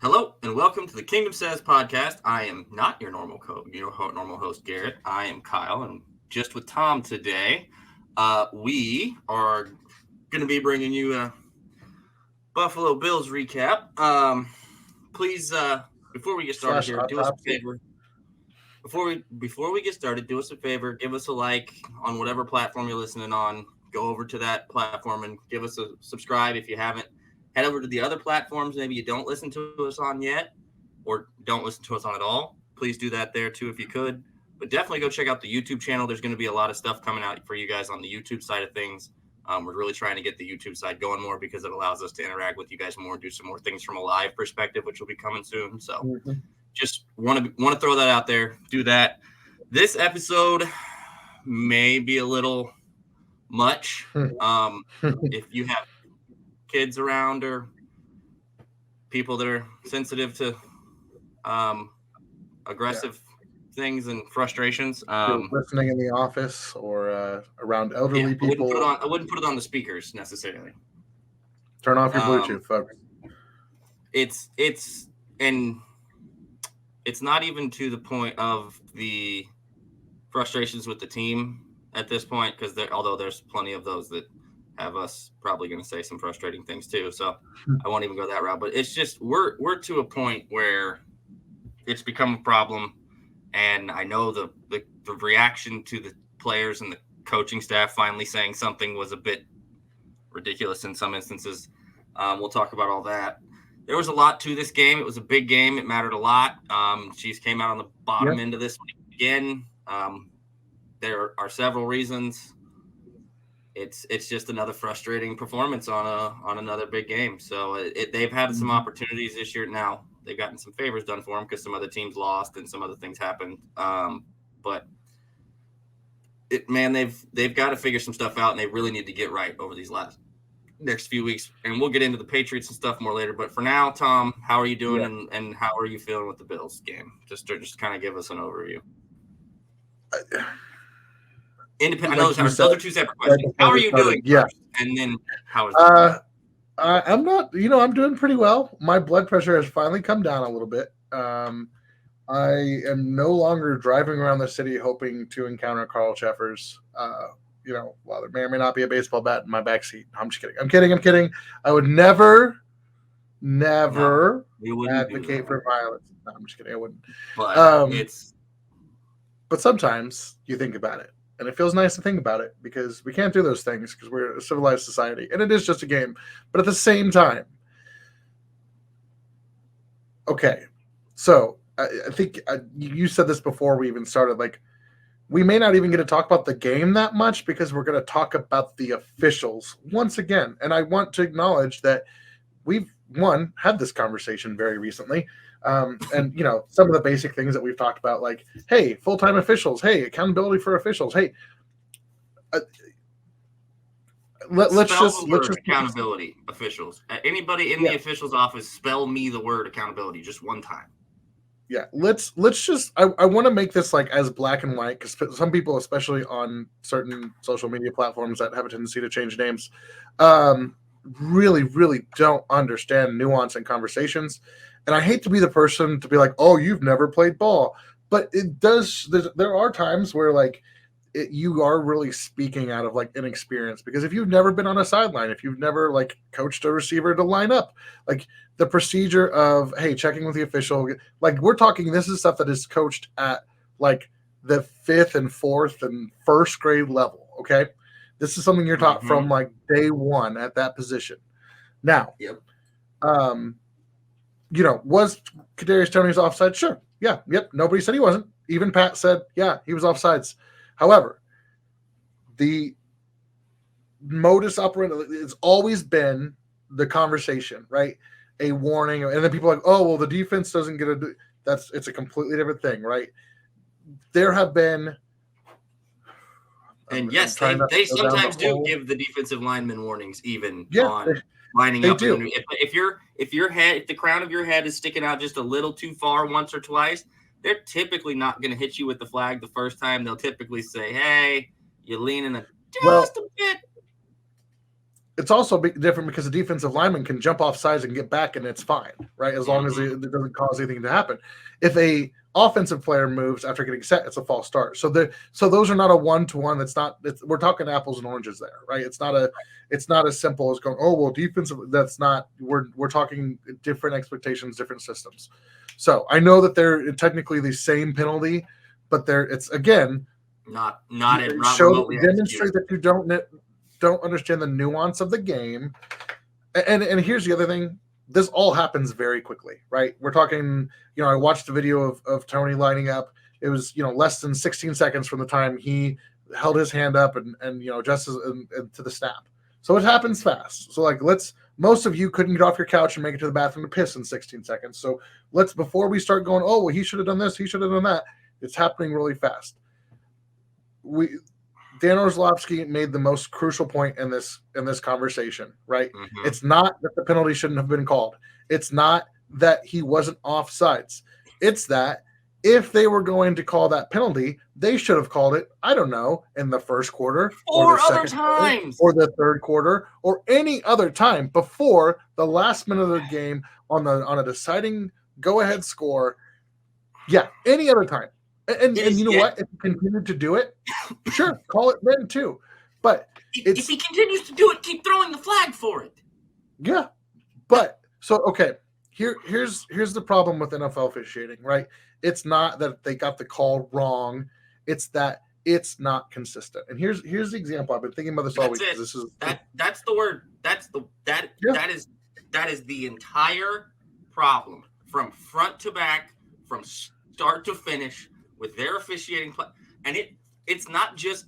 Hello and welcome to the Kingdom Says podcast. I am not your normal normal host Garrett. I am Kyle, and just with Tom today, we are going to be bringing you a Buffalo Bills recap. Please, before we get started Slash here, do us a autopsy. favor. Before we get started, do us a favor. Give us a like on whatever platform you're listening on. Go over to that platform and give us a subscribe if you haven't. Head over to the other platforms maybe you don't listen to us on yet or don't listen to us on at all. Please do that there too if you could. But definitely go check out the YouTube channel. There's going to be a lot of stuff coming out for you guys on the YouTube side of things. We're really trying to get the YouTube side going more because it allows us to interact with you guys more, do some more things from a live perspective, which will be coming soon. So just want to throw that out there. Do that. This episode may be a little much. If you have kids around or people that are sensitive to aggressive things and frustrations, Listening in the office or around elderly people. I wouldn't put it on the speakers necessarily. Turn off your Bluetooth, folks. It's not even to the point of the frustrations with the team at this point, because although there's plenty of those that have us probably going to say some frustrating things too, so I won't even go that route. But it's just we're to a point where it's become a problem, and I know the reaction to the players and the coaching staff finally saying something was a bit ridiculous in some instances. We'll talk about all that. There was a lot to this game. It was a big game. It mattered a lot. Chiefs came out on the bottom end of this one again. There are several reasons. It's just another frustrating performance on another big game. So they've had some opportunities this year. Now they've gotten some favors done for them because some other teams lost and some other things happened. But they've got to figure some stuff out, and they really need to get right over these next few weeks. And we'll get into the Patriots and stuff more later. But for now, Tom, how are you doing, and how are you feeling with the Bills game? Just kind of give us an overview. Independent. I know those are two separate questions. How are you doing? First, and then how is it? I'm not. I'm doing pretty well. My blood pressure has finally come down a little bit. I am no longer driving around the city hoping to encounter Carl Cheffers. While there may or may not be a baseball bat in my backseat. I'm just kidding. I'm kidding. I would never advocate for violence. No, I'm just kidding. I wouldn't. But sometimes you think about it. And it feels nice to think about it because we can't do those things because we're a civilized society. And it is just a game. But at the same time, okay. So I think you said this before we even started. Like, we may not even get to talk about the game that much because we're going to talk about the officials once again. And I want to acknowledge that we've, had this conversation very recently. And, some of the basic things that we've talked about, like, hey, full-time officials, hey, accountability for officials, hey, let's just accountability officials. Anybody in the officials office, spell me the word accountability just one time. Yeah, let's just. I want to make this like as black and white because some people, especially on certain social media platforms that have a tendency to change names, really, really don't understand nuance in conversations. And I hate to be the person to be like, oh, you've never played ball. But it does, there are times where like you are really speaking out of like inexperience. Because if you've never been on a sideline, if you've never like coached a receiver to line up, like the procedure of, hey, checking with the official, like we're talking, this is stuff that is coached at like the 5th and 4th and 1st grade level. Okay. This is something you're taught from like day one at that position. Now, was Kadarius Toney's offside? Sure. Yeah. Yep. Nobody said he wasn't. Even Pat said, yeah, he was offsides. However, the modus operandi has always been the conversation, right? A warning. And then people are like, oh, well, the defense doesn't get it's a completely different thing, right? There have been. And yes, they sometimes do give the defensive linemen warnings, even on lining up. Do. If the crown of your head is sticking out just a little too far once or twice, they're typically not going to hit you with the flag the first time. They'll typically say, "Hey, you're leaning just a bit." it's also different because the defensive lineman can jump off sides and get back, and it's fine, right? As long as it doesn't cause anything to happen. If a offensive player moves after getting set, it's a false start. So those are not a one-to-one. We're talking apples and oranges there, right? It's not as simple as going, oh well, defensive. That's not. We're talking different expectations, different systems. So I know that they're technically the same penalty, but it's again not demonstrate that you don't understand the nuance of the game. And here's the other thing. This all happens very quickly, right? We're talking, I watched a video of Tony lining up. It was, less than 16 seconds from the time he held his hand up and just to the snap. So it happens fast. So most of you couldn't get off your couch and make it to the bathroom to piss in 16 seconds. So before we start going, oh, well, he should have done this, he should have done that. It's happening really fast. Dan Orlovsky made the most crucial point in this conversation, right? Mm-hmm. It's not that the penalty shouldn't have been called. It's not that he wasn't offsides. It's that if they were going to call that penalty, they should have called it, I don't know, in the first quarter or the other times or the third quarter or any other time before the last minute of the game on a deciding go-ahead score. Yeah, any other time. And you know what? If he continued to do it, sure, call it then too. But if he continues to do it, keep throwing the flag for it. Yeah, but so okay. Here's the problem with NFL officiating, right? It's not that they got the call wrong; it's that it's not consistent. And here's the example. I've been thinking about this all week. This is that's the word. That is the entire problem from front to back, from start to finish. With their officiating play, and it's not just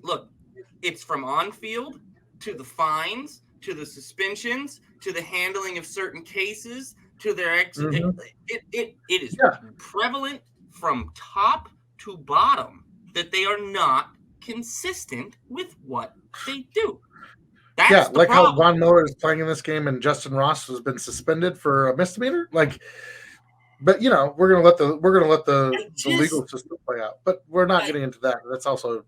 it's from on field to the fines to the suspensions to the handling of certain cases to their it is prevalent from top to bottom that they are not consistent with what they do. That's the problem. How Von Miller is playing in this game and Justin Ross has been suspended for a misdemeanor, But we're gonna let the legal system play out. But we're not getting into that. That's also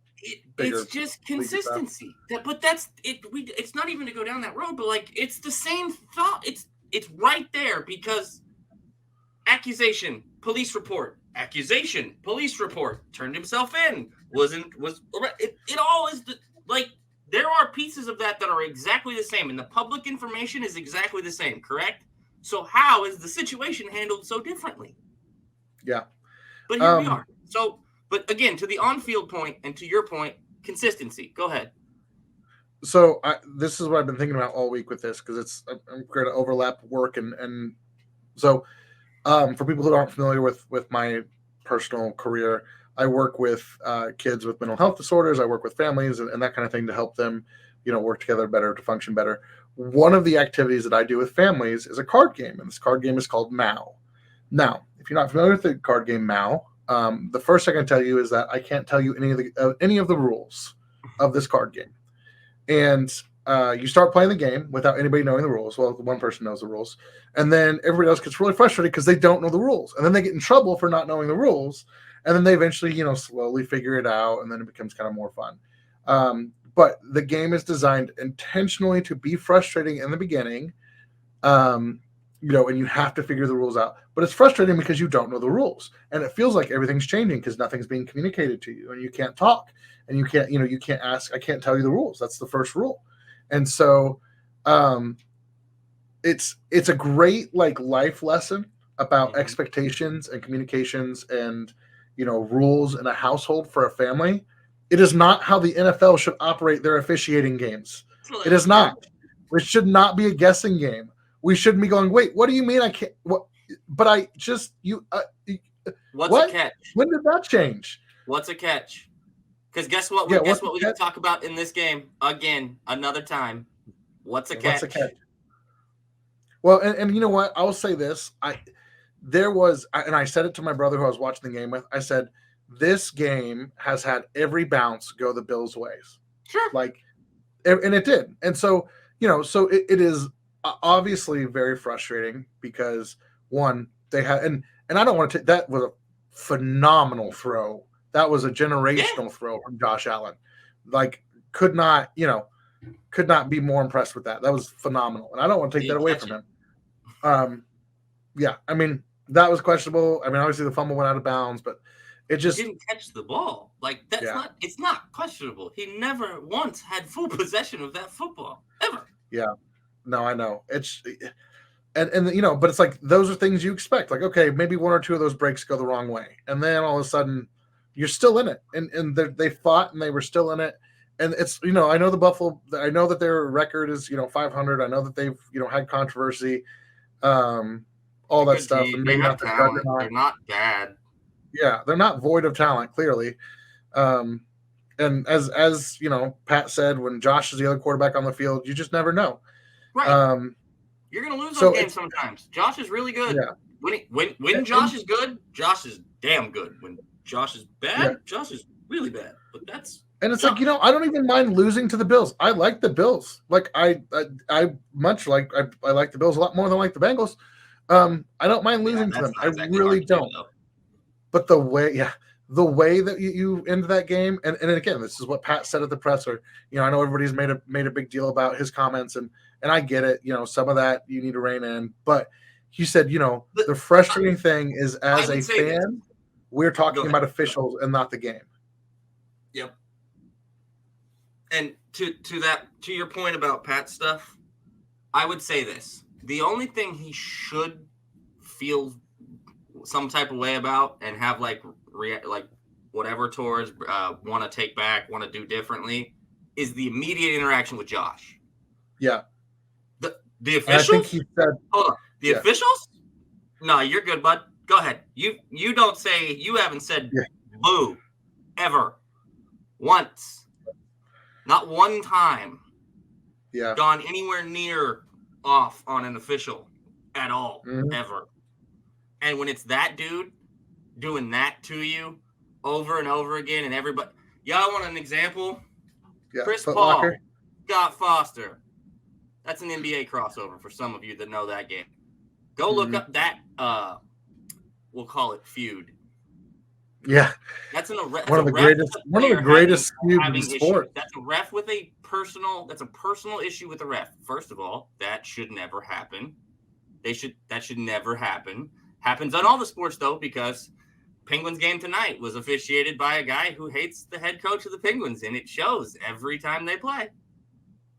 it's just consistency. But that's it. It's not even to go down that road. But it's the same thought. It's right there because accusation, police report, accusation, police report, turned himself in, was it all is there are pieces of that are exactly the same, and the public information is exactly the same. Correct. So how is the situation handled so differently? Yeah. But here we are. So, but again, to the on-field point and to your point, consistency. Go ahead. So this is what I've been thinking about all week with this because I'm going to overlap work and so for people who aren't familiar with my personal career, I work with kids with mental health disorders. I work with families and that kind of thing to help them, work together better, to function better. One of the activities that I do with families is a card game, and this card game is called Mao. Now, if you're not familiar with the card game Mao, the first thing I can tell you is that I can't tell you any of the rules of this card game. And you start playing the game without anybody knowing the rules. Well, one person knows the rules, and then everybody else gets really frustrated because they don't know the rules, and then they get in trouble for not knowing the rules, and then they eventually, slowly figure it out, and then it becomes kind of more fun. But the game is designed intentionally to be frustrating in the beginning, and you have to figure the rules out. But it's frustrating because you don't know the rules, and it feels like everything's changing because nothing's being communicated to you, and you can't talk, and you can't, you can't ask. I can't tell you the rules. That's the first rule, and so it's a great life lesson about expectations and communications and rules in a household for a family. It is not how the NFL should operate their officiating games. It is not. It should not be a guessing game. We shouldn't be going, wait, what do you mean I can't? What? But I just, What's what? A catch? When did that change? What's a catch? Because guess what? Guess what we can talk about in this game again, another time. What's a catch? What's a catch? Well, and you know what? I will say this. I said it to my brother who I was watching the game with. I said, this game has had every bounce go the Bills' ways. Sure. And it did. And so, so it is obviously very frustrating because one, they had, and I don't want to take, that was a phenomenal throw. That was a generational throw from Josh Allen. Could not, could not be more impressed with that. That was phenomenal, and I don't want to take that away from him. Yeah, I mean that was questionable. I mean, obviously the fumble went out of bounds, but it just didn't catch the ball. Like that's not. It's not questionable. He never once had full possession of that football ever. Yeah, no, I know it's. And you know, but it's like those are things you expect. Like, okay, maybe one or two of those breaks go the wrong way, and then all of a sudden, you're still in it. And they fought, and they were still in it. And it's I know the Buffalo. I know that their record is 500. I know that they've had controversy, all that stuff. And they have talent. They're not bad. Yeah, they're not void of talent, clearly. And as Pat said, when Josh is the other quarterback on the field, you just never know. Right. You're going to lose those games sometimes. Josh is really good. Yeah. When Josh is good, Josh is damn good. When Josh is bad, Josh is really bad. But that's and it's Josh. Like, I don't even mind losing to the Bills. I like the Bills. Like I much like I like the Bills a lot more than I like the Bengals. I don't mind losing to them. I really don't. But the way that you end that game, and again, this is what Pat said at the presser. I know everybody's made a big deal about his comments, and I get it. Some of that you need to rein in. But he said, the frustrating thing is, as a fan, we're talking about officials and not the game. Yep. And to your point about Pat stuff, I would say this: the only thing he should feel some type of way about and have like whatever towards want to take back, want to do differently, is the immediate interaction with Josh. Yeah. The officials? I think he said, hold on. The officials? No, you're good, bud. Go ahead. You don't say, you haven't said boo ever. Once. Not one time. Yeah. Gone anywhere near off on an official at all. Mm-hmm. Ever. And when it's that dude doing that to you over and over again, and everybody, y'all want an example? Yeah. Chris Paul, Scott Foster. That's an NBA crossover for some of you that know that game. Go look up that, we'll call it feud. Yeah. That's one of the greatest feuds in sport. That's a ref with a personal issue with the ref. First of all, that should never happen. That should never happen. Happens on all the sports though, because Penguins game tonight was officiated by a guy who hates the head coach of the Penguins, and it shows every time they play.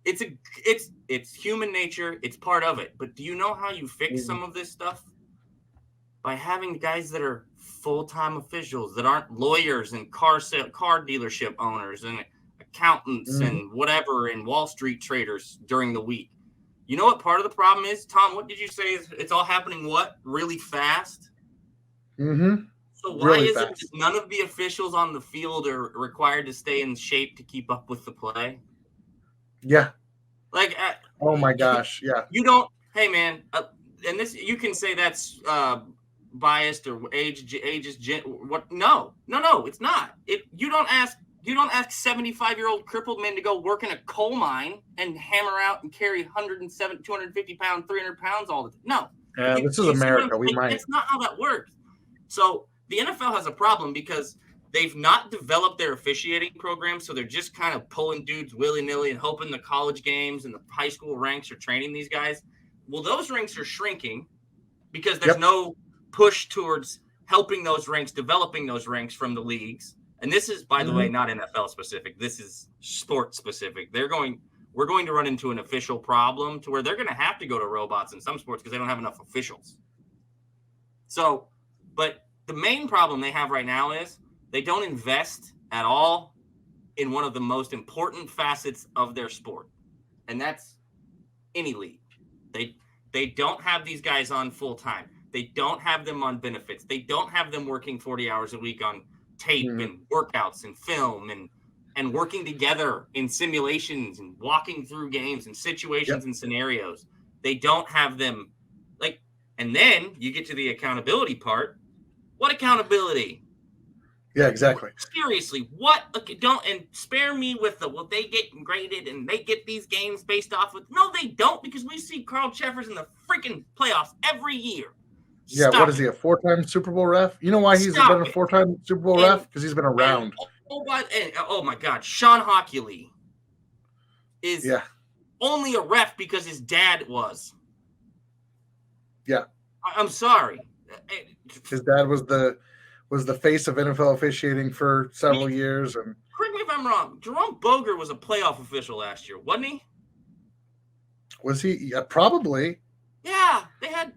It's human nature. It's part of it. But do you know how you fix some of this stuff? By having guys that are full-time officials, that aren't lawyers and car dealership owners and accountants and whatever, and Wall Street traders during the week. You know what part of the problem is, Tom? What did you say? It's all happening really fast? Mm-hmm. So why is it that none of the officials on the field are required to stay in shape to keep up with the play? Yeah. Like, oh my gosh, yeah. You don't. Hey, man, and this you can say that's biased or age is what? No, it's not. You don't ask 75-year-old crippled men to go work in a coal mine and hammer out and carry 250 pounds, 300 pounds all the time. No. Yeah, this is America. It's not how that works. So the NFL has a problem because they've not developed their officiating program, so they're just kind of pulling dudes willy-nilly and hoping the college games and the high school ranks are training these guys. Well, those ranks are shrinking because there's no push towards helping those ranks, developing those ranks from the leagues. And this is, by the way, not NFL specific. This is sport specific. We're going to run into an official problem to where they're going to have to go to robots in some sports because they don't have enough officials. So, but the main problem they have right now is they don't invest at all in one of the most important facets of their sport. And that's any league. They don't have these guys on full time. They don't have them on benefits. They don't have them working 40 hours a week on tape and workouts and film and working together in simulations and walking through games and situations and scenarios. They don't have them and then you get to the accountability part. What accountability? Yeah, exactly. Seriously, what? Don't and spare me with they get graded and they get these games based off of. No, they don't, because we see Carl Cheffers in the freaking playoffs every year. Yeah, what is he, a 4-time Super Bowl ref? You know why he's been a 4-time Super Bowl ref? Because he's been around. Oh my God, Sean Hockley. is only a ref because his dad was. Yeah. I'm sorry. His dad was the face of NFL officiating for several years. And correct me if I'm wrong. Jerome Boger was a playoff official last year, wasn't he? Was he? Yeah, probably. Yeah, they had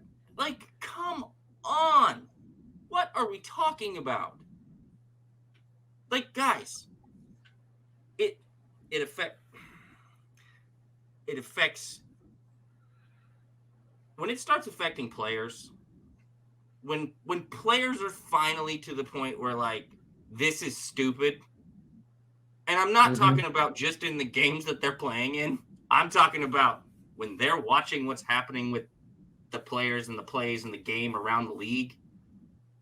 come on. What are we talking about? Guys, it affects when it starts affecting players. When players are finally to the point where this is stupid. And I'm not talking about just in the games that they're playing in. I'm talking about when they're watching what's happening with the players and the plays and the game around the league,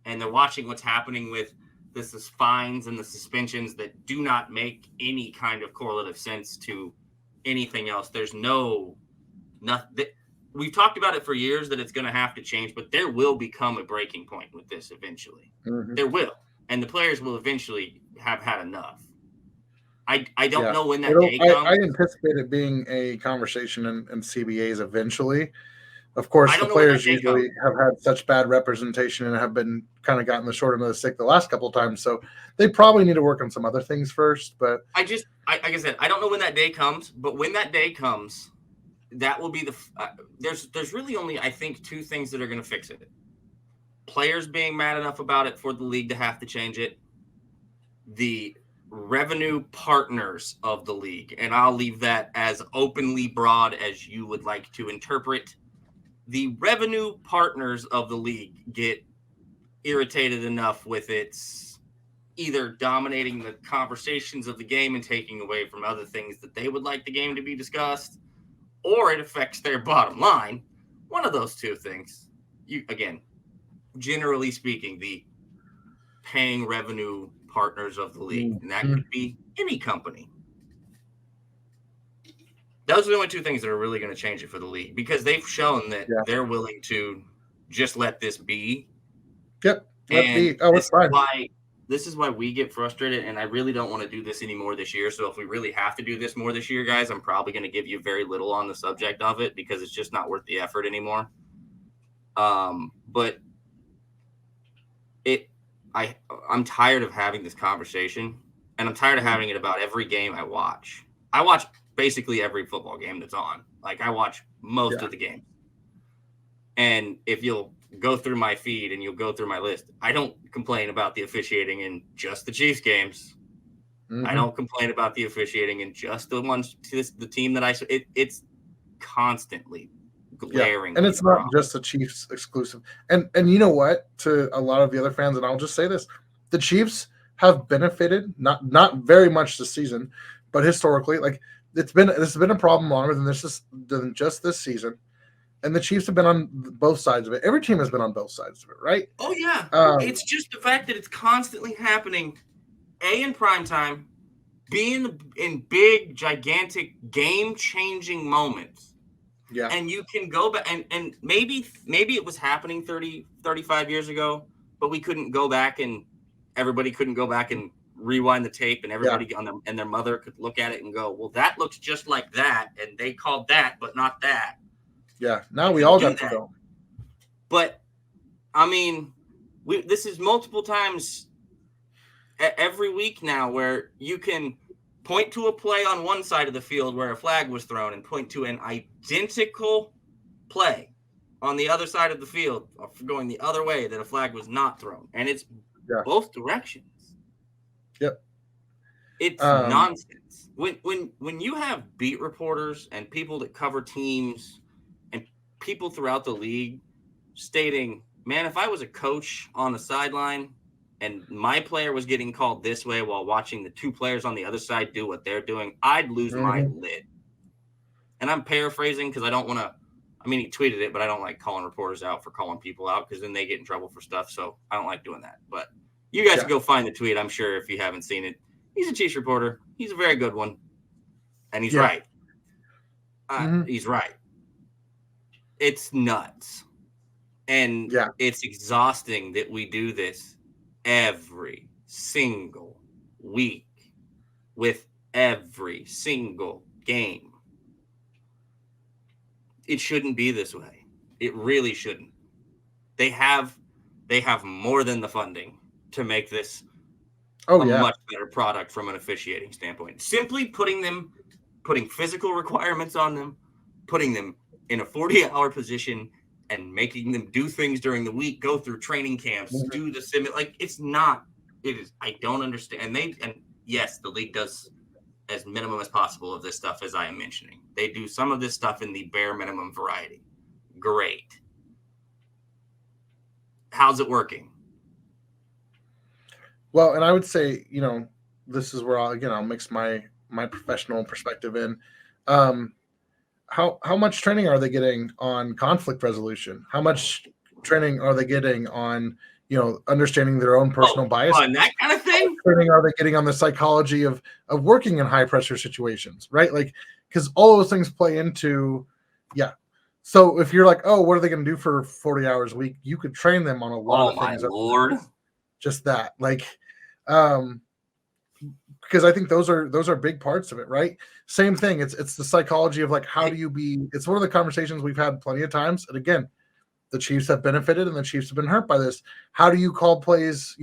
and they're watching what's happening with the fines and the suspensions that do not make any kind of correlative sense to anything else. There's nothing. We've talked about it for years that it's going to have to change, but there will become a breaking point with this eventually. There will, and the players will eventually have had enough. I don't know when that day comes. I anticipate it being a conversation in CBAs eventually. Of course, the players usually have had such bad representation and have been kind of gotten the short end of the stick the last couple of times. So they probably need to work on some other things first. But like I said, I don't know when that day comes. But when that day comes, that will be the there's really only, I think, two things that are going to fix it. Players being mad enough about it for the league to have to change it. The revenue partners of the league, and I'll leave that as openly broad as you would like to interpret. The revenue partners of the league get irritated enough with its either dominating the conversations of the game and taking away from other things that they would like the game to be discussed, or it affects their bottom line. One of those two things. Again, generally speaking, the paying revenue partners of the league, and that could be any company. Those are the only two things that are really going to change it for the league, because they've shown that they're willing to just let this be. Yep. It's fine. This is why we get frustrated, and I really don't want to do this anymore this year. So if we really have to do this more this year, guys, I'm probably going to give you very little on the subject of it because it's just not worth the effort anymore. But I'm tired of having this conversation, and I'm tired of having it about every game I watch. I watch basically every football game that's on. I watch most of the games. And if you'll go through my feed and you'll go through my list, I don't complain about the officiating in just the Chiefs games. I don't complain about the officiating in just the ones to the team that it's constantly glaring. And it's not just the Chiefs exclusive. And you know what? To a lot of the other fans, and I'll just say this, the Chiefs have benefited, not very much this season, but historically, this has been a problem longer than just this season. And the Chiefs have been on both sides of it. Every team has been on both sides of it, right? Oh, yeah. It's just the fact that it's constantly happening, in prime time, being in big, gigantic, game-changing moments. Yeah. And you can go back, and maybe it was happening 30, 35 years ago, but we couldn't go back, and everybody couldn't go back and rewind the tape, and everybody and their mother could look at it and go, well, that looks just like that, and they called that, but not that. Yeah, now we all got to go. But, I mean, this is multiple times every week now where you can point to a play on one side of the field where a flag was thrown and point to an identical play on the other side of the field going the other way that a flag was not thrown. And it's both directions. Yep. It's nonsense. When you have beat reporters and people that cover teams and people throughout the league stating, man, if I was a coach on the sideline and my player was getting called this way while watching the two players on the other side do what they're doing, I'd lose my lid. And I'm paraphrasing because I don't want to, he tweeted it, but I don't like calling reporters out for calling people out because then they get in trouble for stuff. So I don't like doing that. But you guys can go find the tweet, I'm sure, if you haven't seen it. He's a Chiefs reporter. He's a very good one. And he's right. He's right. It's nuts. And it's exhausting that we do this every single week with every single game. it shouldn't be this way. It really shouldn't. They have more than the funding to make this a much better product from an officiating standpoint. Simply putting physical requirements on them, putting them in a 40-hour position, and making them do things during the week, go through training camps, do the sim. Like, it's not. It is. I don't understand. And yes, the league does as minimum as possible of this stuff, as I am mentioning. They do some of this stuff in the bare minimum variety. Great. How's it working? Well, and I would say, this is where I'll mix my professional perspective in. How much training are they getting on conflict resolution? How much training are they getting on, understanding their own personal bias? On that kind of thing? How much training are they getting on the psychology of working in high pressure situations, right? Like, because all those things play into, So if you're like, oh, what are they going to do for 40 hours a week? You could train them on a lot of things. Oh, my Lord. Just that. Like, because I think those are big parts of it, right? Same thing. It's the psychology of, like, how do you be? It's one of the conversations we've had plenty of times. And again, the Chiefs have benefited and the Chiefs have been hurt by this. How do you call plays,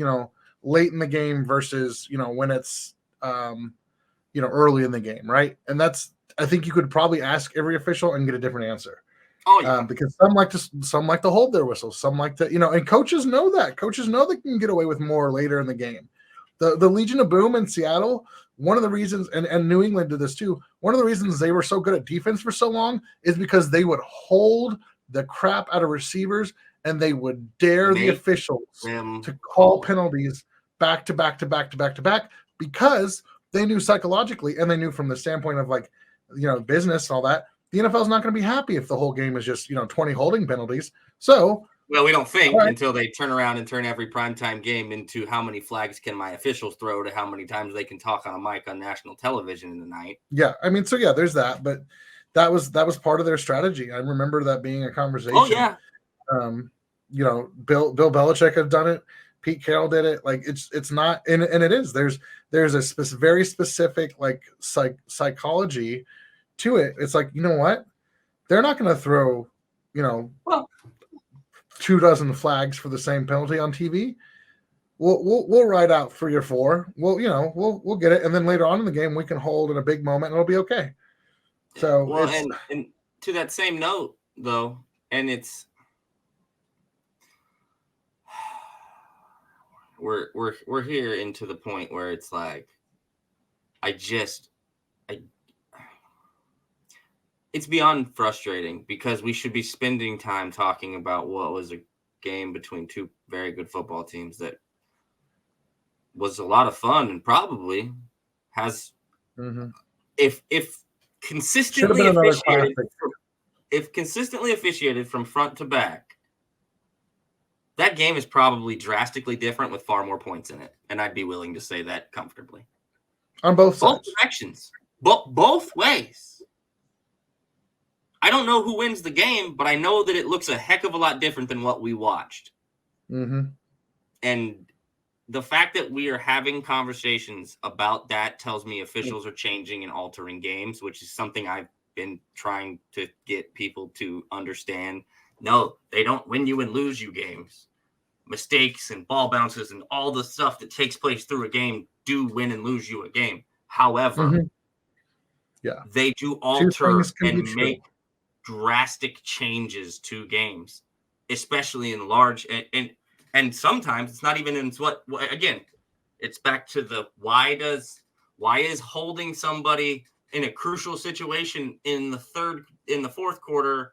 late in the game versus, when it's, early in the game, right? And I think you could probably ask every official and get a different answer. Oh, yeah. Because some like to hold their whistles, some like to, and coaches know that. Coaches know they can get away with more later in the game. The Legion of Boom in Seattle, one of the reasons, and New England did this too, one of the reasons they were so good at defense for so long is because they would hold the crap out of receivers and they would dare the officials to call penalties back to back to back to back to back, because they knew psychologically, and they knew from the standpoint of, like, business and all that, the NFL is not going to be happy if the whole game is just 20 holding penalties. So, well, we don't think until they turn around and turn every primetime game into how many flags can my officials throw to how many times they can talk on a mic on national television in the night. Yeah, I mean, so there's that, but that was part of their strategy. I remember that being a conversation. Oh yeah. Bill Belichick had done it. Pete Carroll did it. Like, it's not, and it is. There's a very specific, like, psychology to it. It's like, you know what? They're not going to throw, 24 flags for the same penalty on TV. We'll ride out 3 or 4. We'll get it, and then later on in the game we can hold in a big moment and it'll be okay. So, well, and to that same note though, and it's we're here into the point where it's like, it's beyond frustrating, because we should be spending time talking about what was a game between two very good football teams that was a lot of fun and probably has, if consistently officiated from front to back, that game is probably drastically different with far more points in it. And I'd be willing to say that comfortably. On both sides. Both directions. Both ways. I don't know who wins the game, but I know that it looks a heck of a lot different than what we watched. Mm-hmm. And the fact that we are having conversations about that tells me officials are changing and altering games, which is something I've been trying to get people to understand. No, they don't win you and lose you games. Mistakes and ball bounces and all the stuff that takes place through a game do win and lose you a game. However, they do alter and make drastic changes to games, especially in large and sometimes it's not even in what again, it's back to the why is holding somebody in a crucial situation in the fourth quarter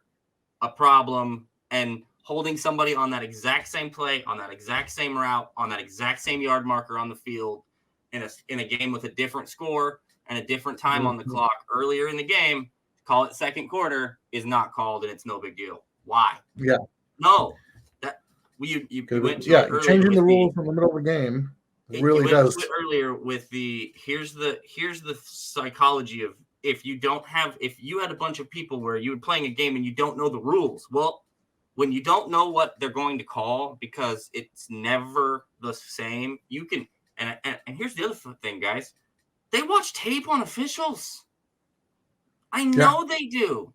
a problem, and holding somebody on that exact same play, on that exact same route, on that exact same yard marker on the field in a game with a different score and a different time on the clock earlier in the game, call it second quarter, is not called, and it's no big deal. Why? Yeah. No. That you went to it earlier, changing the rules in the middle of the game really does. To it earlier with here's the psychology of, if you had a bunch of people where you were playing a game and you don't know the rules. Well, when you don't know what they're going to call because it's never the same, you can and here's the other thing, guys. They watch tape on officials. I know they do.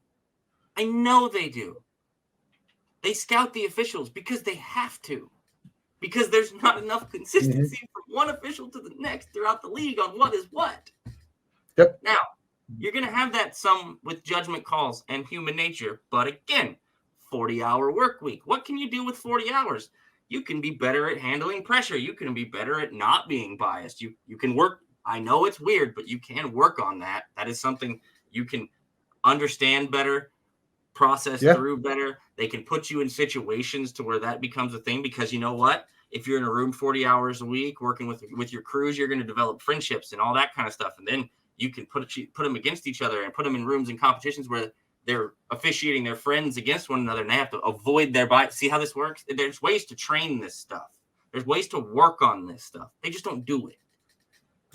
I know they do. They scout the officials because they have to. Because there's not enough consistency from one official to the next throughout the league on what is what. Yep. Now, you're going to have that some with judgment calls and human nature. But again, 40-hour work week. What can you do with 40 hours? You can be better at handling pressure. You can be better at not being biased. You can work. I know it's weird, but you can work on that. That is something you can understand better, process through better. They can put you in situations to where that becomes a thing, because you know what? If you're in a room 40 hours a week working with your crews, you're going to develop friendships and all that kind of stuff. And then you can put them against each other and put them in rooms and competitions where they're officiating their friends against one another, and they have to avoid their bias. See how this works? There's ways to train this stuff. There's ways to work on this stuff. They just don't do it.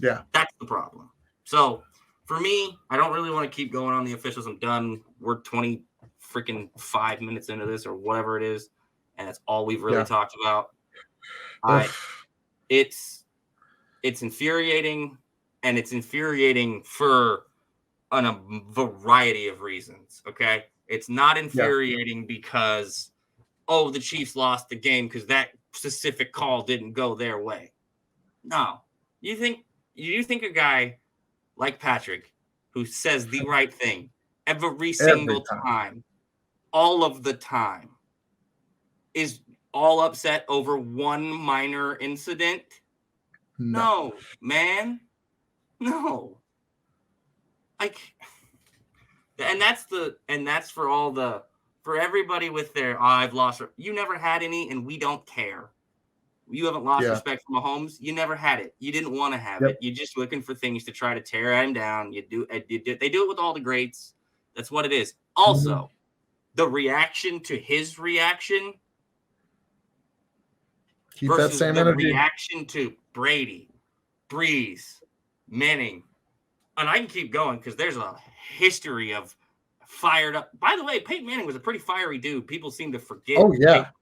Yeah. That's the problem. So for me, I don't really want to keep going on the officials. I'm done. We're 5 minutes into this or whatever it is, and that's all we've really talked about. It's infuriating, and it's infuriating for a variety of reasons. Okay, it's not infuriating because the Chiefs lost the game because that specific call didn't go their way. No, you think a guy like Patrick, who says the right thing every single time, all of the time, is all upset over one minor incident? No, man. No. And that's for everybody with their I've lost. You never had any, and we don't care. You haven't lost respect for Mahomes. You never had it. You didn't want to have it. You're just looking for things to try to tear him down. They do it with all the greats. That's what it is. Also, the reaction to his reaction versus that same the energy. Reaction to Brady, Breeze, Manning, and I can keep going because there's a history of fired up. By the way, Peyton Manning was a pretty fiery dude. People seem to forget. Oh yeah, Peyton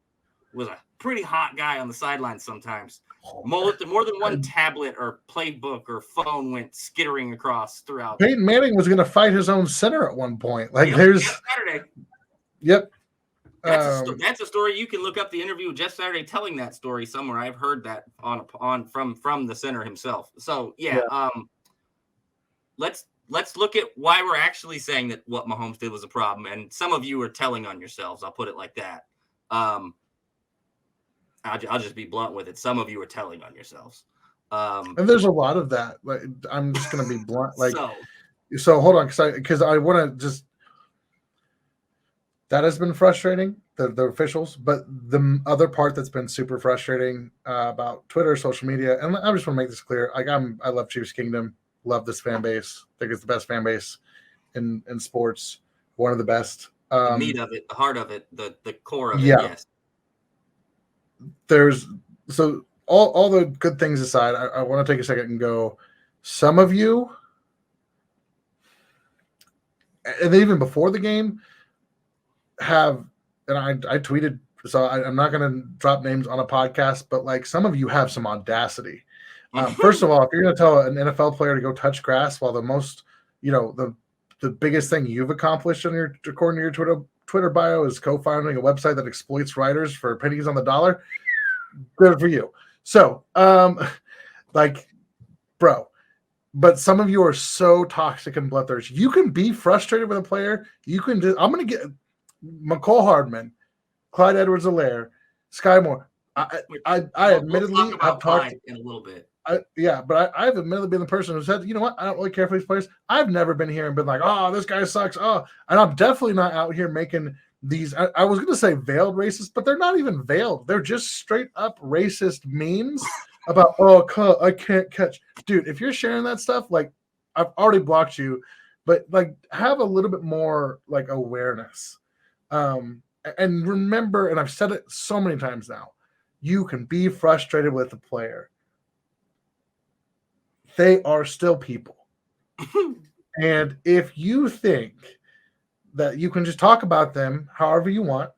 was a pretty hot guy on the sidelines sometimes. More than one tablet or playbook or phone went skittering across throughout. Peyton Manning was going to fight his own center at one point. There's Saturday. Yep. That's a story. You can look up the interview with Jeff Saturday telling that story somewhere. I've heard that from the center himself. So let's look at why we're actually saying that what Mahomes did was a problem. And some of you are telling on yourselves. I'll put it like that. I'll just be blunt with it. Some of you are telling on yourselves. And there's a lot of that. Like, I'm just going to be blunt. So hold on, because I want to just. That has been frustrating, the officials, but the other part that's been super frustrating about Twitter, social media, and I just want to make this clear. I love Chiefs Kingdom, love this fan base. I think it's the best fan base in sports, one of the best. The meat of it, the heart of it, the core of it, yes. There's so all the good things aside, I want to take a second and go. Some of you, and even before the game, have, and I tweeted, so I'm not going to drop names on a podcast, but some of you have some audacity. First of all, if you're going to tell an NFL player to go touch grass while the most, the biggest thing you've accomplished according to your Twitter bio is co-founding a website that exploits writers for pennies on the dollar, good for you. So, bro, but some of you are so toxic and bloodthirsty. You can be frustrated with a player. You can just, I'm going to get McCole Hardman, Clyde Edwards-Helaire, Sky Moore. I admittedly have talked in a little bit. But I've admittedly been the person who said, you know what, I don't really care for these players. I've never been here and been like, oh, this guy sucks. Oh, and I'm definitely not out here making these. I was going to say veiled racist, but they're not even veiled. They're just straight up racist memes about, I can't catch. Dude, if you're sharing that stuff, I've already blocked you, but have a little bit more awareness. And remember, and I've said it so many times now, you can be frustrated with the player. They are still people. And if you think that you can just talk about them however you want,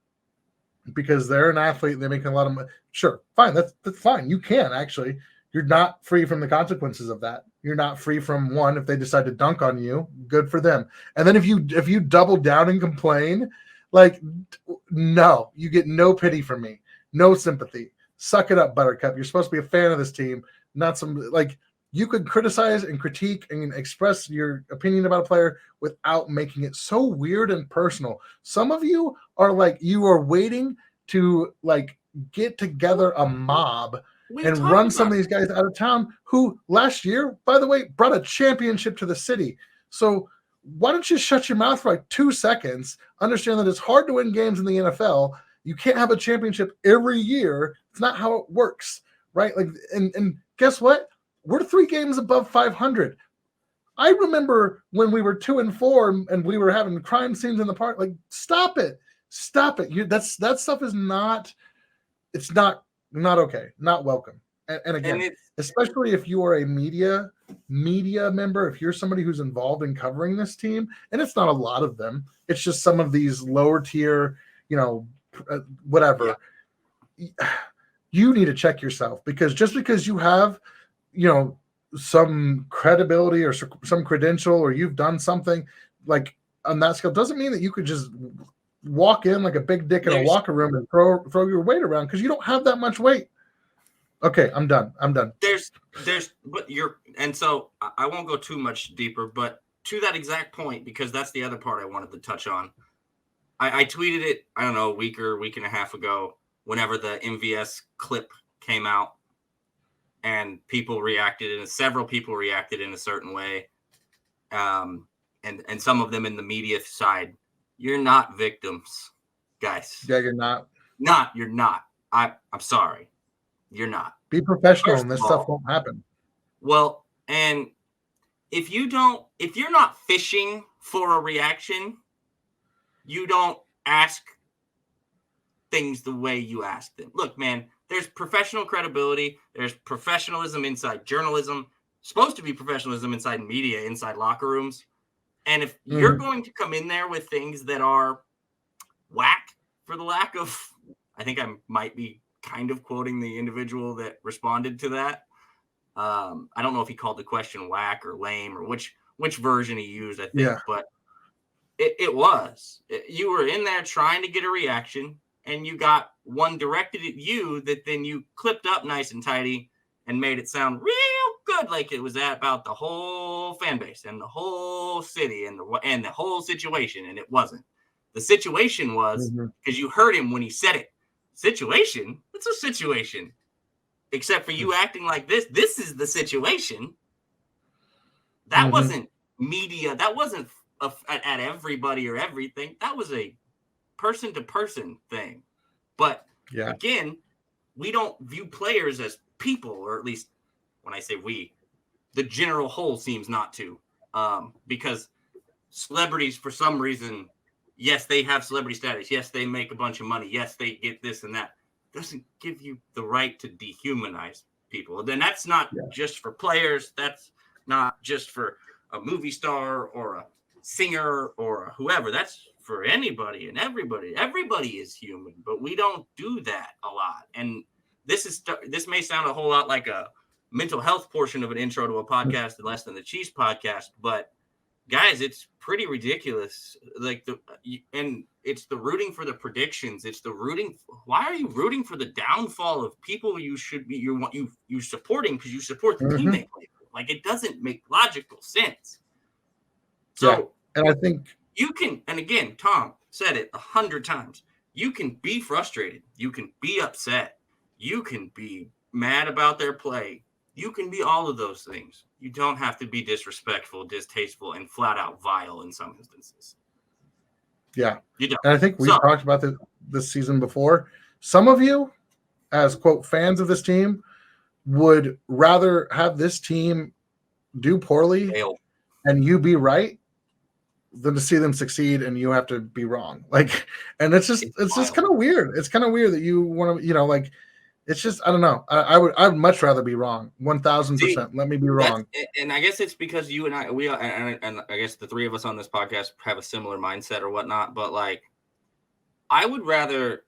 because they're an athlete and they're making a lot of money, sure, fine. That's fine. You can actually. You're not free from the consequences of that. You're not free from one, if they decide to dunk on you, good for them. And then if you double down and complain, like, no, you get no pity from me, no sympathy. Suck it up, Buttercup. You're supposed to be a fan of this team, not some, like, you could criticize and critique and express your opinion about a player without making it so weird and personal. Some of you are like, you are waiting to like get together a mob and run some of these guys out of town who last year, by the way, brought a championship to the city. So why don't you shut your mouth for like 2 seconds, understand that it's hard to win games in the NFL. You can't have a championship every year. It's not how it works, right? Like, and guess what? We're 3 games above 500. I remember when we were 2-4 and we were having crime scenes in the park. Like, stop it. That stuff is not, it's not okay, not welcome. And again, especially if you are a media member, if you're somebody who's involved in covering this team, and it's not a lot of them, it's just some of these lower tier, whatever. Yeah. You need to check yourself, because just because you have, some credibility or some credential, or you've done something like on that scale, doesn't mean that you could just walk in like a big dick in a locker room and throw your weight around, because you don't have that much weight. Okay, I'm done. So I won't go too much deeper, but to that exact point, because that's the other part I wanted to touch on. I tweeted it, I don't know, a week and a half ago, whenever the MVS clip came out, and several people reacted in a certain way. And some of them in the media side. You're not victims, guys. Yeah, you're not. You're not. I'm sorry. You're not. Be professional, and this stuff won't happen. Well, and if you're not fishing for a reaction, you don't ask things the way you ask them. Look, man, there's professional credibility. There's professionalism inside journalism. Supposed to be professionalism inside media, inside locker rooms. And if you're going to come in there with things that are whack, for the lack of, I think I might be kind of quoting the individual that responded to that. I don't know if he called the question whack or lame or which version he used, I think, but it was. You were in there trying to get a reaction, and you got one directed at you that then you clipped up nice and tidy and made it sound real good, like it was about the whole fan base and the whole city and the whole situation, and it wasn't. The situation was, because you heard him when he said it. Situation? What's a situation? Except for you acting like this. This is the situation. That wasn't media. That wasn't at everybody or everything. That was a person-to-person thing. But again, we don't view players as people, or at least when I say we, the general whole seems not to. Because celebrities, for some reason, yes, they have celebrity status. Yes, they make a bunch of money. Yes, they get this and that. Doesn't give you the right to dehumanize people. Then that's not just for players. That's not just for a movie star or a singer or whoever. That's for anybody and everybody. Everybody is human, but we don't do that a lot. And this may sound a whole lot like a mental health portion of an intro to a podcast, the Less Than the Cheese podcast, but guys, it's pretty ridiculous. And it's the rooting for the predictions. It's the rooting. Why are you rooting for the downfall of people you should be you supporting, because you support the team they play for? Like, it doesn't make logical sense. So, and I think you can, and again, Tom said it 100 times. You can be frustrated. You can be upset. You can be mad about their play. You can be all of those things. You don't have to be disrespectful, distasteful, and flat out vile in some instances. Yeah. You don't. And I think we talked about this season before. Some of you, as, quote, fans of this team, would rather have this team do poorly and you be right than to see them succeed and you have to be wrong. Like, and it's just kind of weird. It's kind of weird that you want to, it's just, I don't know. I'd much rather be wrong. 1,000%. Let me be wrong. And I guess it's because you and I guess the three of us on this podcast have a similar mindset or whatnot. But like, I would rather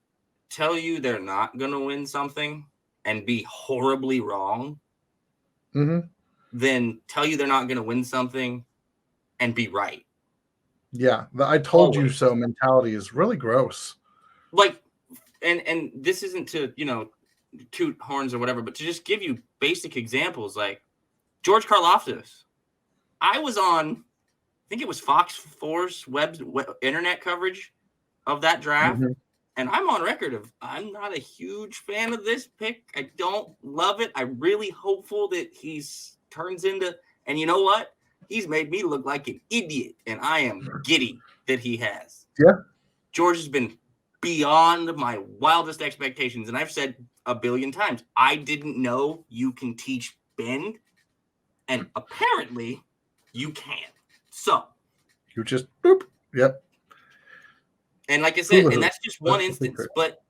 tell you they're not going to win something and be horribly wrong than tell you they're not going to win something and be right. Yeah, the "I told you so" mentality is really gross. Like, and this isn't to, toot horns or whatever, but to just give you basic examples, like George Karlaftis. I was on, I think it was Fox 4's web internet coverage of that draft. And I'm on record of I'm not a huge fan of this pick. I don't love it. I'm really hopeful that he's turns into, and you know what? He's made me look like an idiot, and I am giddy that he has. Yeah. George has been beyond my wildest expectations, and I've said a billion times, I didn't know you can teach bend, and apparently you can. So you just boop. Yep. And like I said, and that's just one instance, but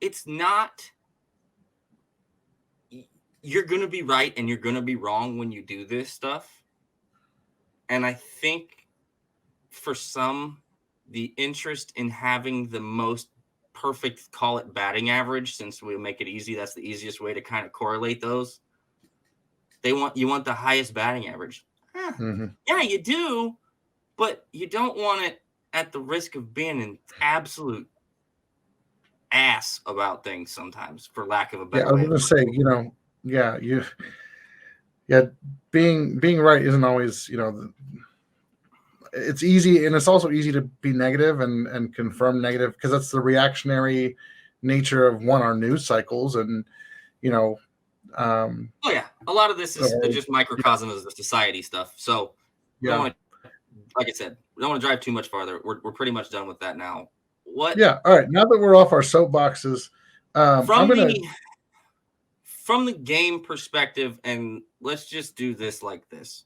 it's not, you're going to be right and you're going to be wrong when you do this stuff. And I think for some, the interest in having the most perfect, call it batting average, since we make it easy, that's the easiest way to kind of correlate those. You want the highest batting average. Yeah, you do, but you don't want it at the risk of being an absolute ass about things sometimes, for lack of a better way. I was going to say, being right isn't always, it's easy, and it's also easy to be negative and confirm negative, because that's the reactionary nature of our news cycles, and oh yeah, a lot of this is just microcosm of the society stuff. So like I said, we don't want to drive too much farther. We're pretty much done with that now. What? Yeah. All right. Now that we're off our soapboxes, from the game perspective, and let's just do this like this.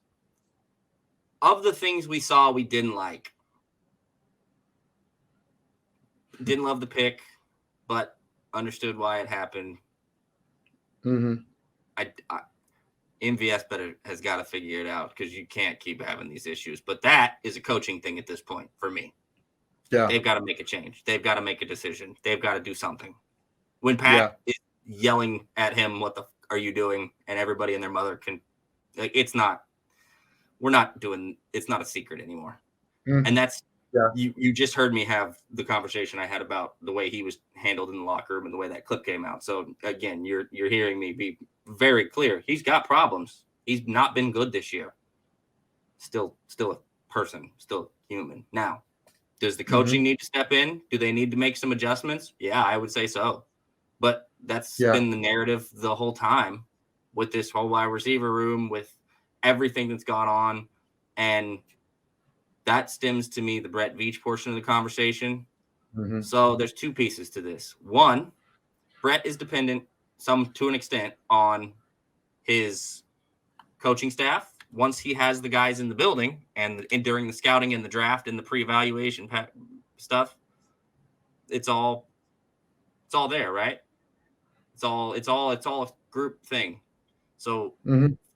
Of the things we saw, we didn't like. Didn't love the pick, but understood why it happened. MVS has got to figure it out, because you can't keep having these issues. But that is a coaching thing at this point for me. Yeah. They've got to make a change. They've got to make a decision. They've got to do something. When Pat is yelling at him, "What the f- are you doing?" and everybody and their mother can, it's not a secret anymore. And that's, you just heard me have the conversation I had about the way he was handled in the locker room and the way that clip came out. So again, you're hearing me be very clear. He's got problems. He's not been good this year. Still a person, still human. Now, does the coaching need to step in? Do they need to make some adjustments? Yeah, I would say so. But that's been the narrative the whole time with this whole wide receiver room, with everything that's gone on. And that stems to me the Brett Veach portion of the conversation. So there's two pieces to this. One, Brett is dependent to an extent on his coaching staff. Once he has the guys in the building and during the scouting and the draft and the pre-evaluation stuff, it's all there, right? It's all a group thing. So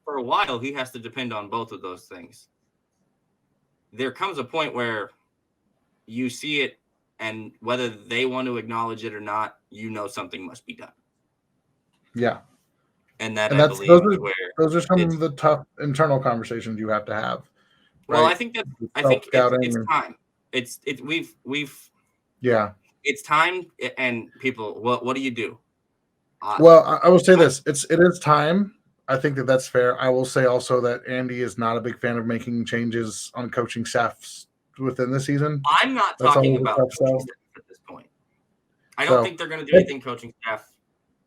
for a while, he has to depend on both of those things. There comes a point where you see it, and whether they want to acknowledge it or not, something must be done. Yeah. And those are some of the tough internal conversations you have to have. Right? Well, I think it's time. It's time. And people, what do you do? Well, I will say this: it is time. I think that's fair. I will say also that Andy is not a big fan of making changes on coaching staffs within the season. I'm not talking about coaching staff at this point. I don't think they're going to do anything coaching staff.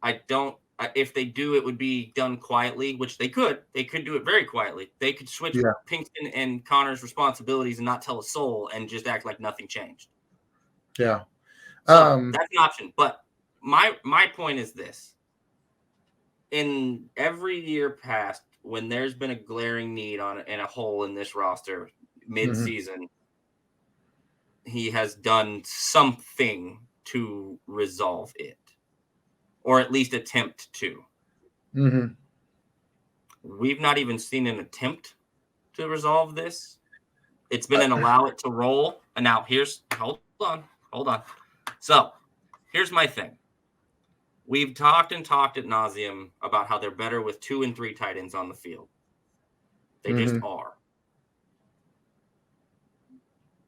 I don't. If they do, it would be done quietly, which they could. They could do it very quietly. They could switch Pinkston and Connor's responsibilities and not tell a soul and just act like nothing changed. Yeah. So that's an option. But my point is this. In every year past, when there's been a glaring need and a hole in this roster mid-season, he has done something to resolve it, or at least attempt to. We've not even seen an attempt to resolve this. It's been an allow it to roll. And now hold on. So here's my thing. We've talked and talked ad nauseum about how they're better with 2 and 3 tight ends on the field. They just are.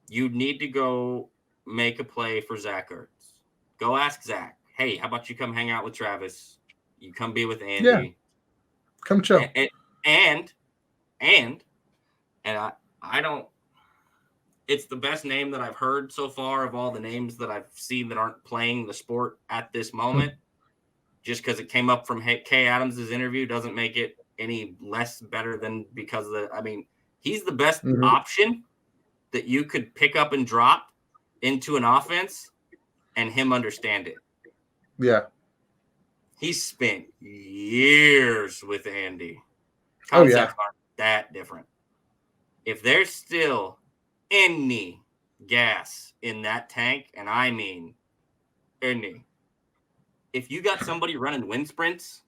You need to go make a play for Zach Ertz. Go ask Zach, hey, how about you come hang out with Travis? You come be with Andy. Yeah. Come chill. And I don't. It's the best name that I've heard so far of all the names that I've seen that aren't playing the sport at this moment. Just because it came up from Kay Adams' interview doesn't make it any less better than because of he's the best option that you could pick up and drop into an offense and him understand it. Yeah. He spent years with Andy. Concepts aren't that different. If there's still any gas in that tank, and I mean any, if you got somebody running wind sprints,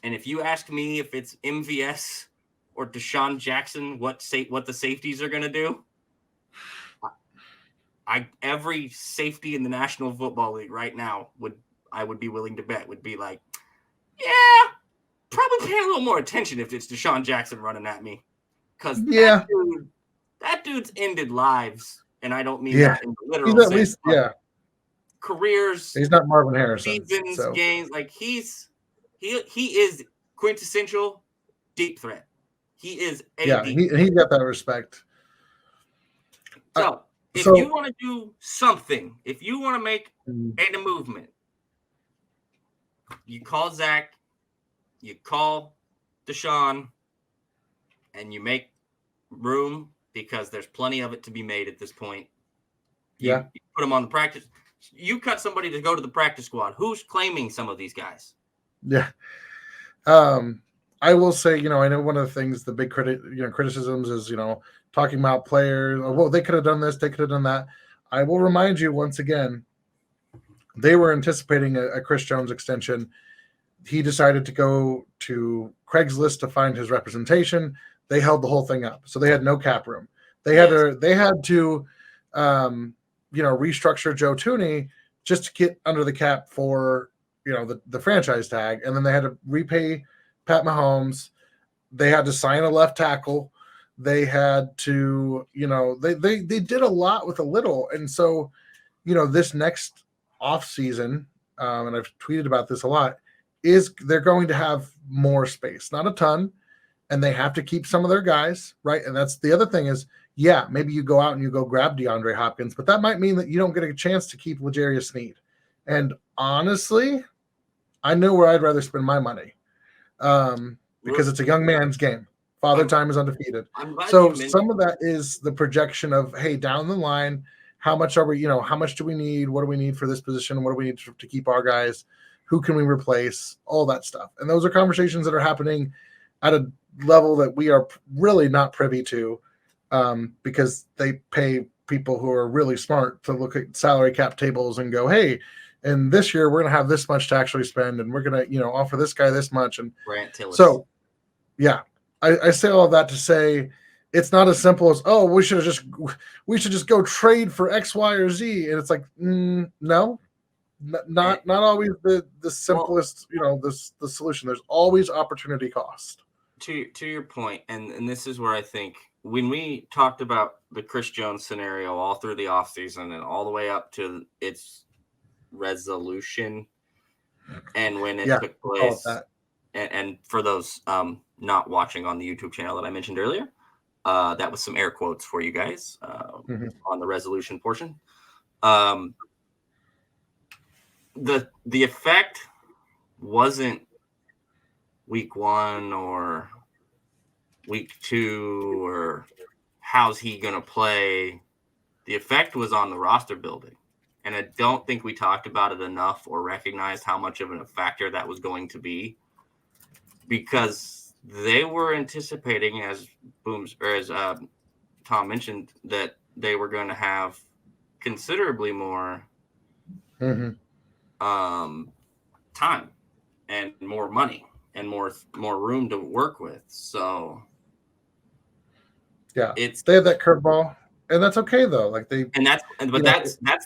and if you ask me if it's MVS or Deshaun Jackson, what the safeties are going to do, every safety in the National Football League right now I would be willing to bet would be like, yeah, probably pay a little more attention if it's Deshaun Jackson running at me, because that dude's ended lives, and I don't mean that in the literal sense. At least, careers. He's not Marvin Harrison. Seasons, games, he is quintessential deep threat. He is he got that respect. So if you want to do something, if you want to make a movement, you call Zach, you call Deshaun, and you make room because there's plenty of it to be made at this point. You put them on the practice. You cut somebody to go to the practice squad. Who's claiming some of these guys? Yeah. I will say, I know one of the things, the big criticisms is, talking about players. Oh, well, they could have done this. They could have done that. I will remind you once again, they were anticipating a Chris Jones extension. He decided to go to Craigslist to find his representation. They held the whole thing up. So they had no cap room. They had to restructure Joe Tooney just to get under the cap for, the franchise tag. And then they had to repay Pat Mahomes. They had to sign a left tackle. They had to, they did a lot with a little. And so, this next off season, and I've tweeted about this a lot, is they're going to have more space, not a ton. And they have to keep some of their guys, right? And that's the other thing is, maybe you go out and you go grab DeAndre Hopkins, but that might mean that you don't get a chance to keep L'Jarius Sneed. And honestly, I know where I'd rather spend my money because it's a young man's game. Father time is undefeated. So some of that is the projection of, hey, down the line, how much are we, how much do we need? What do we need for this position? What do we need to keep our guys? Who can we replace? All that stuff. And those are conversations that are happening at a level that we are really not privy to because they pay people who are really smart to look at salary cap tables and go, hey, and this year we're going to have this much to actually spend, and we're going to, offer this guy this much. And so, I say all of that to say it's not as simple as, oh, we should just go trade for X, Y, or Z. And it's like, no, not always the simplest, the solution. There's always opportunity cost. To your point, and this is where I think when we talked about the Chris Jones scenario all through the offseason and all the way up to its resolution and when it took place, and for those not watching on the YouTube channel that I mentioned earlier, that was some air quotes for you guys on the resolution portion. The effect wasn't week 1 or week 2 or how's he going to play. The effect was on the roster building. And I don't think we talked about it enough or recognized how much of a factor that was going to be, because they were anticipating, as Tom mentioned, that they were going to have considerably more time and more money and more room to work with. So they have that curveball, and that's okay though. That's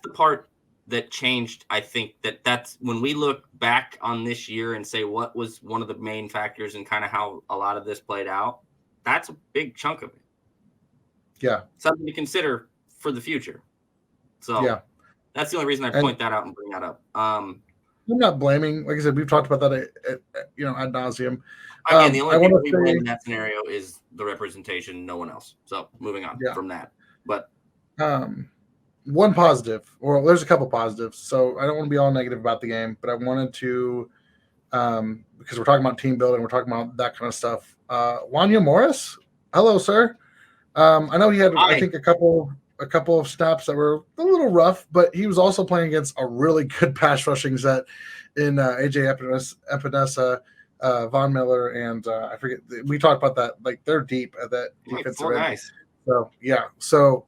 the part that changed. I think that's when we look back on this year and say what was one of the main factors and kind of how a lot of this played out. That's a big chunk of it. Yeah. Something to consider for the future. So Yeah. that's the only reason I point that out and bring that up. I'm not blaming. Like I said, we've talked about that, ad nauseum. Again, the only people we blame say, in that scenario is the representation, no one else. So moving on from that. But one positive, or there's a couple positives. So I don't want to be all negative about the game, but I wanted to, because we're talking about team building, we're talking about that kind of stuff. Wanya Morris, hello, sir. I know he had, I think, a couple of snaps that were a little rough, but he was also playing against a really good pass rushing set in AJ Epinesa, Von Miller, and I forget. We talked about that. Like, they're deep at that defensive 4 end. guys. So yeah. So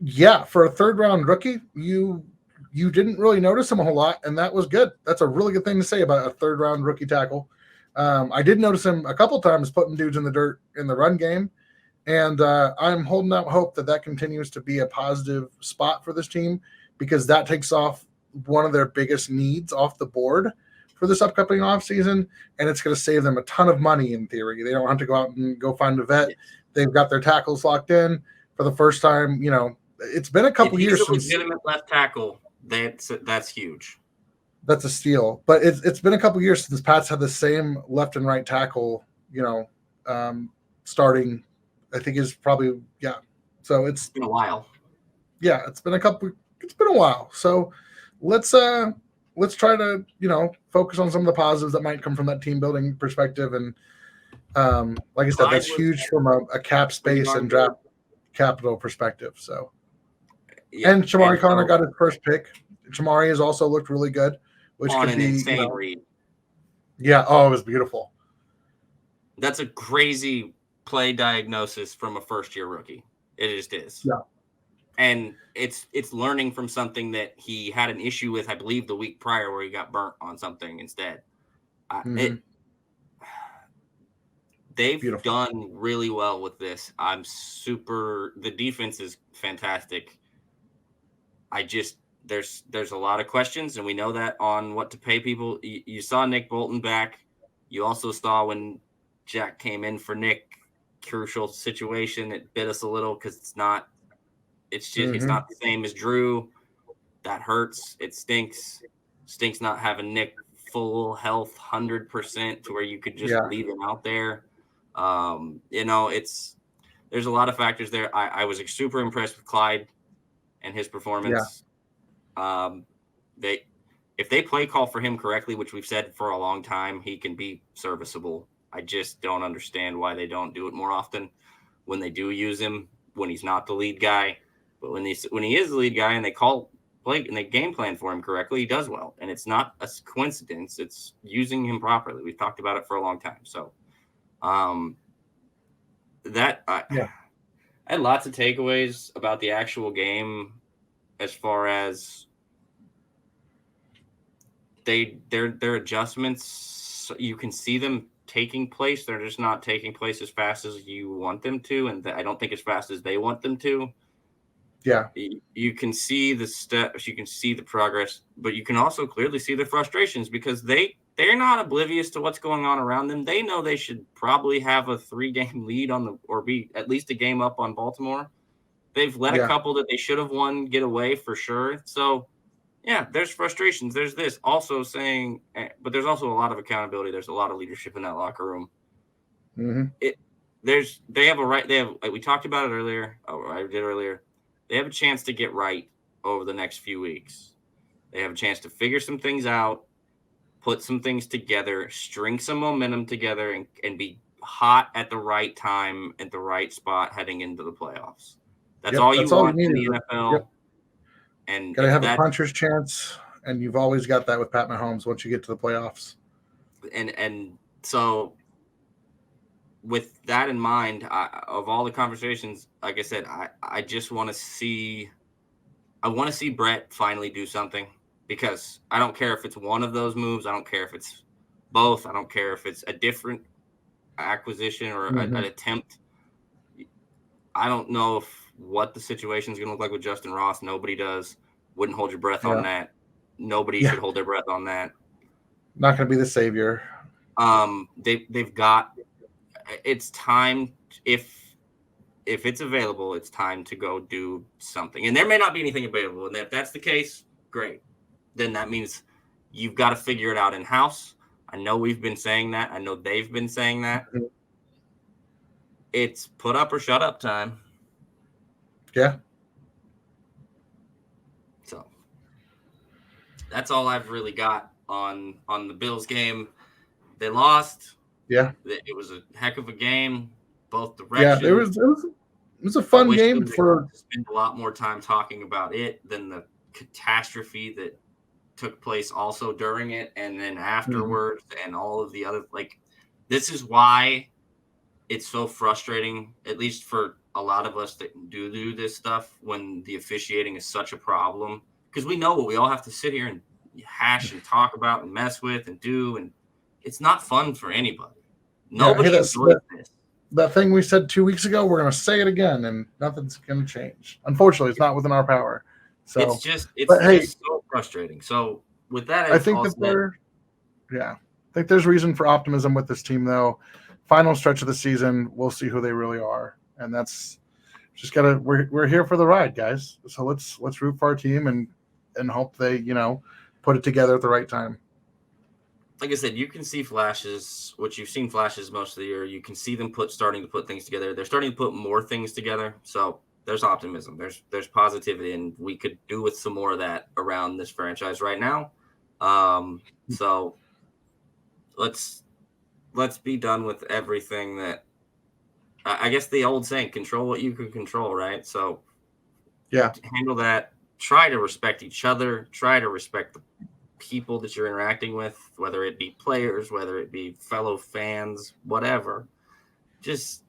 yeah, for a third round rookie, you didn't really notice him a whole lot, and that was good. That's a really good thing to say about a third round rookie tackle. I did notice him a couple times putting dudes in the dirt in the run game, and I'm holding out hope that continues to be a positive spot for this team, because that takes off one of their biggest needs off the board for this upcoming offseason, and it's going to save them a ton of money in theory. They don't have to go out and go find a vet. Yes. They've got their tackles locked in for the first time. It's been a couple years since legitimate left tackle. That's huge. That's a steal. But it's been a couple years since Pats had the same left and right tackle, starting, I think is probably, yeah. So it's been a while. Yeah, it's been a while. So let's try to, focus on some of the positives that might come from that team building perspective. And like I said, that's huge from a cap space and draft capital perspective. So and Shamari Connor got his first pick. Shamari has also looked really good, which could be insane read. Yeah. Oh, it was beautiful. That's a crazy play diagnosis from a first-year rookie. It just is. Yeah. And it's learning from something that he had an issue with, I believe, the week prior, where he got burnt on something instead. They've done really well with this. The defense is fantastic. There's a lot of questions, and we know that on what to pay people. You saw Nick Bolton back. You also saw when Jack came in for Nick, crucial situation. It bit us a little because it's not the same as Drew. That hurts. It stinks. Stinks not having Nick full health 100% to where you could just leave him out there. There's a lot of factors there. I was super impressed with Clyde and his performance. Yeah. If they play call for him correctly, which we've said for a long time, he can be serviceable. I just don't understand why they don't do it more often when they do use him, when he's not the lead guy. But when he is the lead guy and they play and they game plan for him correctly, he does well. And it's not a coincidence. It's using him properly. We've talked about it for a long time. So I had lots of takeaways about the actual game, as far as their adjustments. You can see them taking place. They're just not taking place as fast as you want them to, and I don't think as fast as they want them to. Yeah, you can see the steps, you can see the progress, but you can also clearly see the frustrations, because they're not oblivious to what's going on around them. They know they should probably have a 3-game lead or be at least a game up on Baltimore. They've let a couple that they should have won get away for sure. So yeah, there's frustrations. There's this also saying, but there's also a lot of accountability. There's a lot of leadership in that locker room. Mm-hmm. They have a right. They have, like we talked about it earlier. I did earlier. They have a chance to get right over the next few weeks. They have a chance to figure some things out, put some things together, string some momentum together, and be hot at the right time at the right spot heading into the playoffs. That's all you want in the NFL. Yep. And gotta have a puncher's chance, and you've always got that with Pat Mahomes once you get to the playoffs. And so, with that in mind, of all the conversations, like I said, I just want to see. I want to see Brett finally do something, because I don't care if it's one of those moves. I don't care if it's both. I don't care if it's a different acquisition or an attempt. I don't know if what the situation is going to look like with Justin Ross. Nobody does. Wouldn't hold your breath on that. Nobody should hold their breath on that. Not going to be the savior. They've got. It's time. If it's available, it's time to go do something. And there may not be anything available. And if that's the case, great. Then that means you've got to figure it out in house. I know we've been saying that. I know they've been saying that. It's put up or shut up time. Yeah. So that's all I've really got on the Bills game. They lost. Yeah. It was a heck of a game, both directions. Yeah, it was a fun game for spend a lot more time talking about it than the catastrophe that took place also during it and then afterwards and all of the other, like, this is why it's so frustrating, at least for a lot of us that do this stuff, when the officiating is such a problem, because we know what we all have to sit here and hash and talk about and mess with and do, and it's not fun for anybody. Nobody enjoys this. That thing we said 2 weeks ago, we're going to say it again, and nothing's going to change. Unfortunately, it's not within our power. So it's just so frustrating. So with that, I think there's reason for optimism with this team, though. Final stretch of the season, we'll see who they really are, and that's just gotta. We're here for the ride, guys. So let's root for our team and hope they put it together at the right time. Like I said, you can see flashes, which you've seen flashes most of the year. You can see them starting to put things together. They're starting to put more things together. So there's optimism. There's positivity, and we could do with some more of that around this franchise right now. So let's be done with everything that, I guess the old saying, control what you can control, right? So handle that. Try to respect each other. Try to respect the people that you're interacting with, whether it be players, whether it be fellow fans, whatever. Just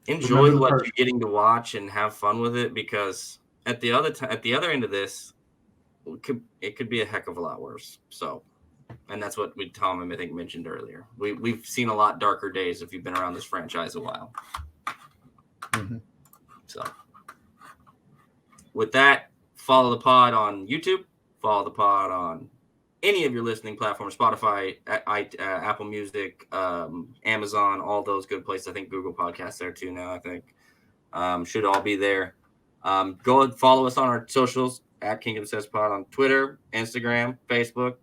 enjoy what you're getting to watch and have fun with it, because at the other end of this, it could be a heck of a lot worse. So, and that's what Tom, I think, mentioned earlier. We've seen a lot darker days if you've been around this franchise a while. So with that, follow the pod on YouTube. Follow the pod on any of your listening platforms, Spotify, Apple Music, Amazon, all those good places. I think Google Podcasts there too now, I think. Should all be there. Go and follow us on our socials at kingdomsayspod on Twitter, Instagram, Facebook.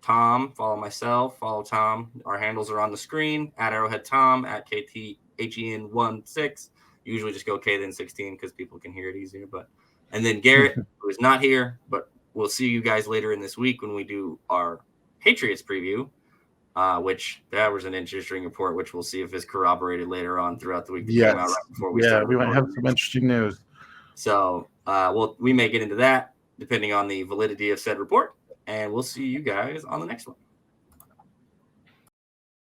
Tom, follow myself, follow Tom. Our handles are on the screen, at Arrowhead Tom, at KTHEN16. Usually just go K then 16 because people can hear it easier. And then Garrett, who is not here, but we'll see you guys later in this week when we do our Patriots preview, which that was an interesting report, which we'll see if is corroborated later on throughout the week. Yes. Came out right before we started. We might have some interesting news. So we may get into that depending on the validity of said report, and we'll see you guys on the next one.